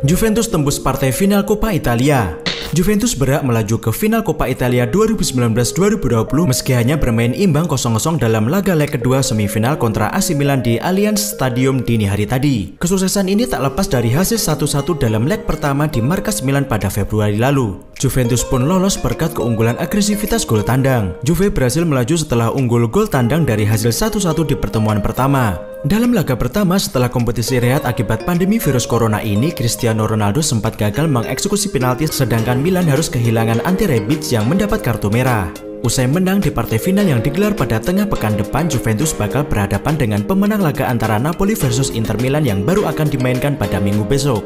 Juventus tembus partai final Coppa Italia. Juventus berhak melaju ke final Coppa Italia 2019-2020 meski hanya bermain imbang 0-0 dalam laga leg kedua semifinal kontra AC Milan di Allianz Stadium dini hari tadi. Kesuksesan ini tak lepas dari hasil 1-1 dalam leg pertama di markas Milan pada Februari lalu. Juventus pun lolos berkat keunggulan agresivitas gol tandang. Juve berhasil melaju setelah unggul gol tandang dari hasil 1-1 di pertemuan pertama. Dalam laga pertama setelah kompetisi rehat akibat pandemi virus corona ini, Cristiano Ronaldo sempat gagal mengeksekusi penalti sedangkan Milan harus kehilangan Ante Rebic yang mendapat kartu merah. Usai menang di partai final yang digelar pada tengah pekan depan, Juventus bakal berhadapan dengan pemenang laga antara Napoli versus Inter Milan yang baru akan dimainkan pada minggu besok.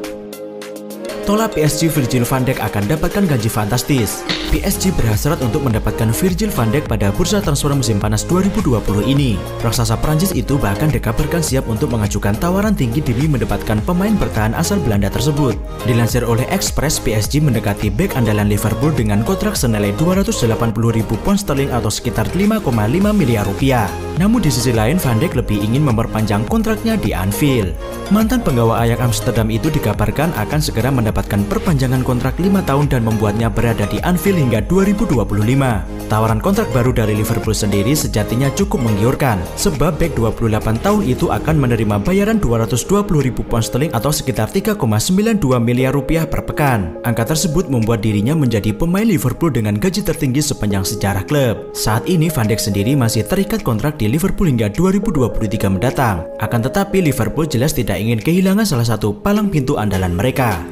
Tola PSG Virgil van Dijk akan dapatkan gaji fantastis. PSG berhasrat untuk mendapatkan Virgil van Dijk pada bursa transfer musim panas 2020 ini. Raksasa Prancis itu bahkan dikabarkan siap untuk mengajukan tawaran tinggi demi mendapatkan pemain bertahan asal Belanda tersebut. Dilansir oleh Express, PSG mendekati bek andalan Liverpool dengan kontrak senilai 280.000 pound sterling atau sekitar 5,5 miliar rupiah. Namun di sisi lain, Van Dijk lebih ingin memperpanjang kontraknya di Anfield. Mantan penggawa Ajax Amsterdam itu dikabarkan akan segera mendapatkan perpanjangan kontrak 5 tahun dan membuatnya berada di Anfield hingga 2025. Tawaran kontrak baru dari Liverpool sendiri sejatinya cukup menggiurkan, sebab bek 28 tahun itu akan menerima bayaran 220.000 pound sterling atau sekitar 3,92 miliar rupiah per pekan. Angka tersebut membuat dirinya menjadi pemain Liverpool dengan gaji tertinggi sepanjang sejarah klub. Saat ini Van Dijk sendiri masih terikat kontrak di Liverpool hingga 2023 mendatang. Akan tetapi Liverpool jelas tidak ingin kehilangan salah satu palang pintu andalan mereka.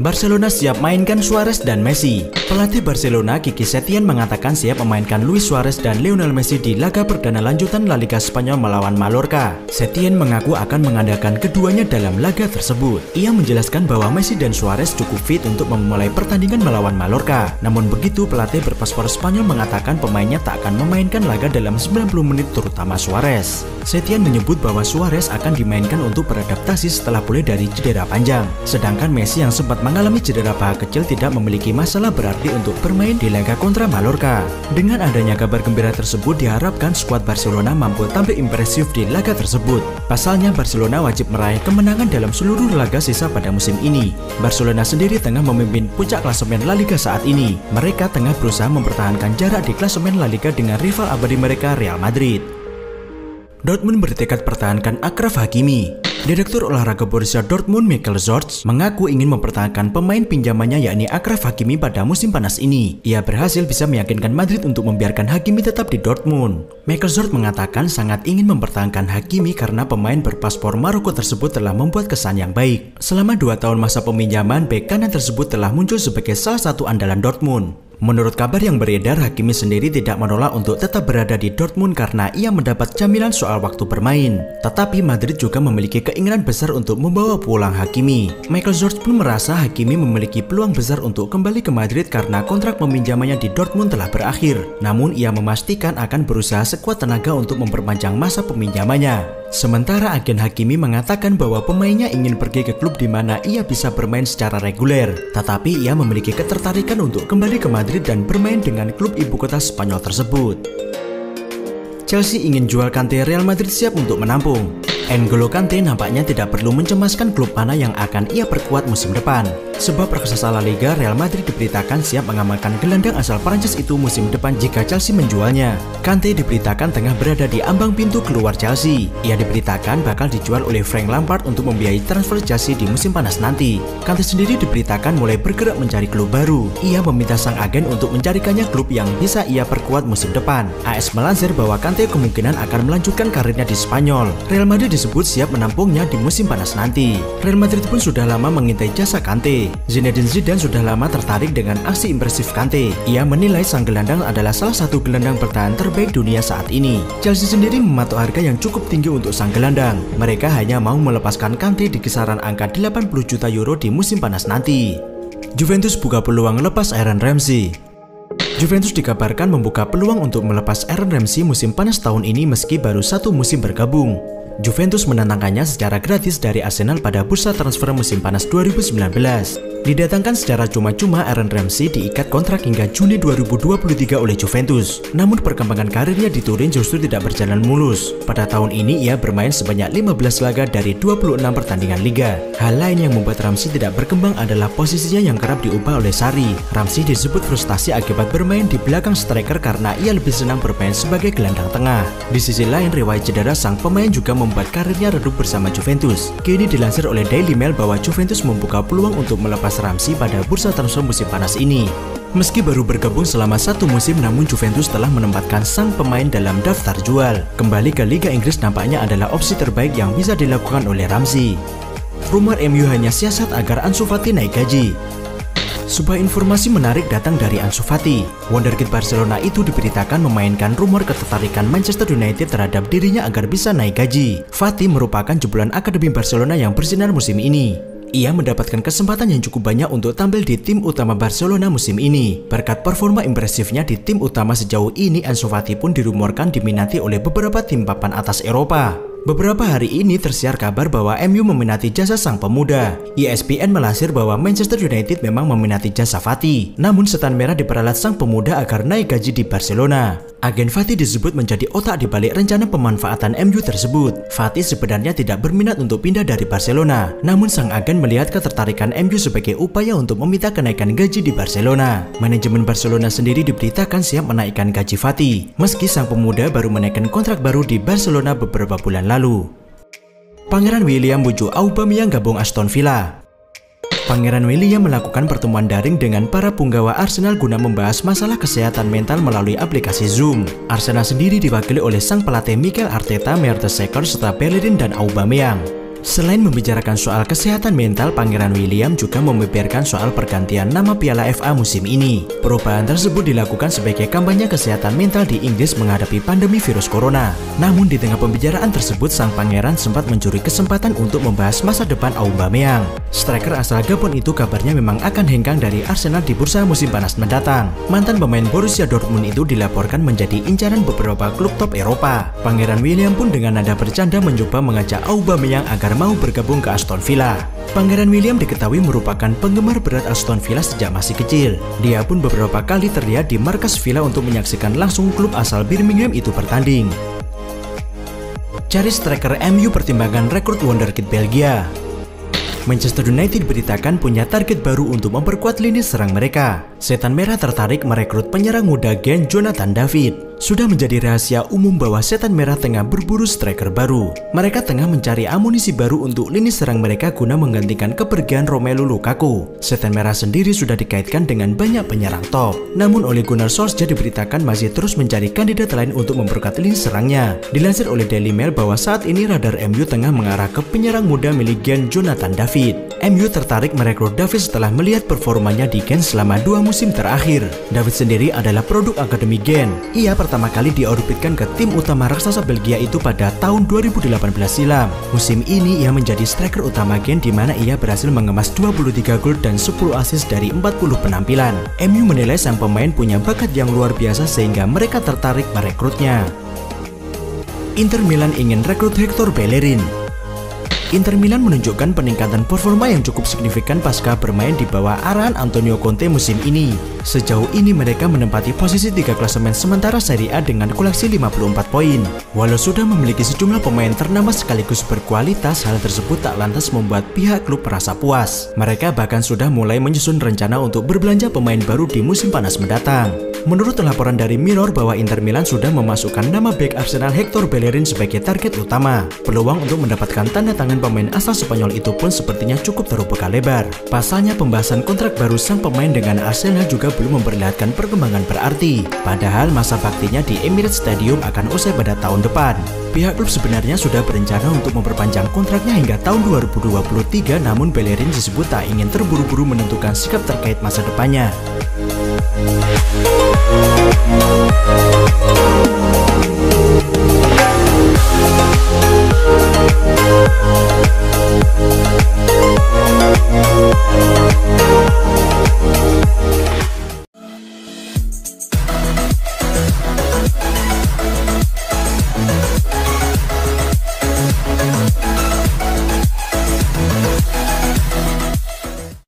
Barcelona siap mainkan Suarez dan Messi. Pelatih Barcelona Quique Setién mengatakan siap memainkan Luis Suarez dan Lionel Messi di laga perdana lanjutan La Liga Spanyol melawan Mallorca. Setién mengaku akan mengandalkan keduanya dalam laga tersebut. Ia menjelaskan bahwa Messi dan Suarez cukup fit untuk memulai pertandingan melawan Mallorca. Namun begitu, pelatih berpaspor Spanyol mengatakan pemainnya tak akan memainkan laga dalam 90 menit terutama Suarez. Setién menyebut bahwa Suarez akan dimainkan untuk beradaptasi setelah pulih dari cedera panjang. Sedangkan Messi yang sempat mengalami cedera paha kecil tidak memiliki masalah berarti untuk bermain di laga kontra Mallorca. Dengan adanya kabar gembira tersebut, diharapkan skuad Barcelona mampu tampil impresif di laga tersebut. Pasalnya, Barcelona wajib meraih kemenangan dalam seluruh laga sisa pada musim ini. Barcelona sendiri tengah memimpin puncak klasemen La Liga saat ini. Mereka tengah berusaha mempertahankan jarak di klasemen La Liga dengan rival abadi mereka Real Madrid. Dortmund bertekad pertahankan Achraf Hakimi. Direktur olahraga Borussia Dortmund Michael Zorc mengaku ingin mempertahankan pemain pinjamannya yakni Achraf Hakimi pada musim panas ini. Ia berhasil bisa meyakinkan Madrid untuk membiarkan Hakimi tetap di Dortmund. Michael Zorc mengatakan sangat ingin mempertahankan Hakimi karena pemain berpaspor Maroko tersebut telah membuat kesan yang baik. Selama 2 tahun masa peminjaman, bek kanan tersebut telah muncul sebagai salah satu andalan Dortmund. Menurut kabar yang beredar, Hakimi sendiri tidak menolak untuk tetap berada di Dortmund karena ia mendapat jaminan soal waktu bermain. Tetapi Madrid juga memiliki keinginan besar untuk membawa pulang Hakimi. Michael Zorc pun merasa Hakimi memiliki peluang besar untuk kembali ke Madrid karena kontrak peminjamannya di Dortmund telah berakhir. Namun ia memastikan akan berusaha sekuat tenaga untuk memperpanjang masa peminjamannya. Sementara agen Hakimi mengatakan bahwa pemainnya ingin pergi ke klub di mana ia bisa bermain secara reguler. Tetapi ia memiliki ketertarikan untuk kembali ke Madrid dan bermain dengan klub ibu kota Spanyol tersebut. Chelsea ingin jual Kante, Real Madrid siap untuk menampung. N'Golo Kante nampaknya tidak perlu mencemaskan klub mana yang akan ia perkuat musim depan. Sebab raksasa La Liga Real Madrid diberitakan siap mengamankan gelandang asal Prancis itu musim depan jika Chelsea menjualnya. Kante diberitakan tengah berada di ambang pintu keluar Chelsea. Ia diberitakan bakal dijual oleh Frank Lampard untuk membiayai transfer Chelsea di musim panas nanti. Kante sendiri diberitakan mulai bergerak mencari klub baru. Ia meminta sang agen untuk mencarikannya klub yang bisa ia perkuat musim depan. AS melansir bahwa Kante kemungkinan akan melanjutkan karirnya di Spanyol. Real Madrid disebut siap menampungnya di musim panas nanti. Real Madrid pun sudah lama mengintai jasa Kante. Zinedine Zidane sudah lama tertarik dengan aksi impresif Kante. Ia menilai sang gelandang adalah salah satu gelandang bertahan terbaik dunia saat ini. Chelsea sendiri mematok harga yang cukup tinggi untuk sang gelandang. Mereka hanya mau melepaskan Kante di kisaran angka 80 juta euro di musim panas nanti. Juventus buka peluang lepas Aaron Ramsey. Juventus dikabarkan membuka peluang untuk melepas Aaron Ramsey musim panas tahun ini meski baru 1 musim bergabung. Juventus menantangkannya secara gratis dari Arsenal pada bursa transfer musim panas 2019. Didatangkan secara cuma-cuma, Aaron Ramsey diikat kontrak hingga Juni 2023 oleh Juventus. Namun perkembangan karirnya di Turin justru tidak berjalan mulus. Pada tahun ini ia bermain sebanyak 15 laga dari 26 pertandingan liga. Hal lain yang membuat Ramsey tidak berkembang adalah posisinya yang kerap diubah oleh Sarri. Ramsey disebut frustasi akibat bermain di belakang striker karena ia lebih senang bermain sebagai gelandang tengah. Di sisi lain, riwayat cedera sang pemain juga membuat karirnya redup bersama Juventus. Kini dilansir oleh Daily Mail bahwa Juventus membuka peluang untuk melepas Ramsey pada bursa transfer musim panas ini. Meski baru bergabung selama 1 musim, namun Juventus telah menempatkan sang pemain dalam daftar jual. Kembali ke Liga Inggris nampaknya adalah opsi terbaik yang bisa dilakukan oleh Ramsey. Rumor MU hanya siasat agar Ansu Fati naik gaji. Sebuah informasi menarik datang dari Ansu Fati. Wonderkid Barcelona itu diberitakan memainkan rumor ketertarikan Manchester United terhadap dirinya agar bisa naik gaji. Fati merupakan jebolan akademi Barcelona yang bersinar musim ini. Ia mendapatkan kesempatan yang cukup banyak untuk tampil di tim utama Barcelona musim ini. Berkat performa impresifnya di tim utama sejauh ini, Ansu Fati pun dirumorkan diminati oleh beberapa tim papan atas Eropa. Beberapa hari ini tersiar kabar bahwa MU meminati jasa sang pemuda. ESPN melansir bahwa Manchester United memang meminati jasa Fati. Namun setan merah diperalat sang pemuda agar naik gaji di Barcelona. Agen Fati disebut menjadi otak di balik rencana pemanfaatan MU tersebut. Fati sebenarnya tidak berminat untuk pindah dari Barcelona. Namun sang agen melihat ketertarikan MU sebagai upaya untuk meminta kenaikan gaji di Barcelona. Manajemen Barcelona sendiri diberitakan siap menaikkan gaji Fati, meski sang pemuda baru menaikkan kontrak baru di Barcelona beberapa bulan lalu. Pangeran William bujuk Aubameyang gabung Aston Villa. Pangeran William melakukan pertemuan daring dengan para punggawa Arsenal guna membahas masalah kesehatan mental melalui aplikasi Zoom. Arsenal sendiri diwakili oleh sang pelatih Mikel Arteta, Mertesacker, serta Bellerin dan Aubameyang. Selain membicarakan soal kesehatan mental, Pangeran William juga membeberkan soal pergantian nama Piala FA musim ini. Perubahan tersebut dilakukan sebagai kampanye kesehatan mental di Inggris menghadapi pandemi virus corona. Namun di tengah pembicaraan tersebut, sang pangeran sempat mencuri kesempatan untuk membahas masa depan Aubameyang. Striker asal Gabon itu kabarnya memang akan hengkang dari Arsenal di bursa musim panas mendatang. Mantan pemain Borussia Dortmund itu dilaporkan menjadi incaran beberapa klub top Eropa. Pangeran William pun dengan nada bercanda mencoba mengajak Aubameyang agar mau bergabung ke Aston Villa. Pangeran William diketahui merupakan penggemar berat Aston Villa sejak masih kecil. Dia pun beberapa kali terlihat di markas Villa untuk menyaksikan langsung klub asal Birmingham itu bertanding. Cari striker MU pertimbangan rekrut wonderkid Belgia. Manchester United beritakan punya target baru untuk memperkuat lini serang mereka. Setan Merah tertarik merekrut penyerang muda Gen Jonathan David. Sudah menjadi rahasia umum bahwa Setan Merah tengah berburu striker baru. Mereka tengah mencari amunisi baru untuk lini serang mereka guna menggantikan kepergian Romelu Lukaku. Setan Merah sendiri sudah dikaitkan dengan banyak penyerang top. Namun Ole Gunnar Solskjaer diberitakan masih terus mencari kandidat lain untuk memperkuat lini serangnya. Dilansir oleh Daily Mail bahwa saat ini radar MU tengah mengarah ke penyerang muda milik Gen Jonathan David. MU tertarik merekrut David setelah melihat performanya di Gen selama 2 musim terakhir. David sendiri adalah produk Akademi Gen. Ia pertama kali diorbitkan ke tim utama raksasa Belgia itu pada tahun 2018 silam. Musim ini ia menjadi striker utama Gen di mana ia berhasil mengemas 23 gol dan 10 assist dari 40 penampilan. MU menilai sang pemain punya bakat yang luar biasa sehingga mereka tertarik merekrutnya. Inter Milan ingin rekrut Hector Bellerin. Inter Milan menunjukkan peningkatan performa yang cukup signifikan pasca bermain di bawah arahan Antonio Conte musim ini. Sejauh ini mereka menempati posisi 3 klasemen sementara Serie A dengan koleksi 54 poin. Walau sudah memiliki sejumlah pemain ternama sekaligus berkualitas, hal tersebut tak lantas membuat pihak klub merasa puas. Mereka bahkan sudah mulai menyusun rencana untuk berbelanja pemain baru di musim panas mendatang. Menurut laporan dari Mirror bahwa Inter Milan sudah memasukkan nama bek Arsenal Hector Bellerin sebagai target utama. Peluang untuk mendapatkan tanda tangan pemain asal Spanyol itu pun sepertinya cukup terbuka lebar. Pasalnya pembahasan kontrak baru sang pemain dengan Arsenal juga belum memperlihatkan perkembangan berarti. Padahal masa baktinya di Emirates Stadium akan usai pada tahun depan. Pihak klub sebenarnya sudah berencana untuk memperpanjang kontraknya hingga tahun 2023, namun Bellerin disebut tak ingin terburu-buru menentukan sikap terkait masa depannya.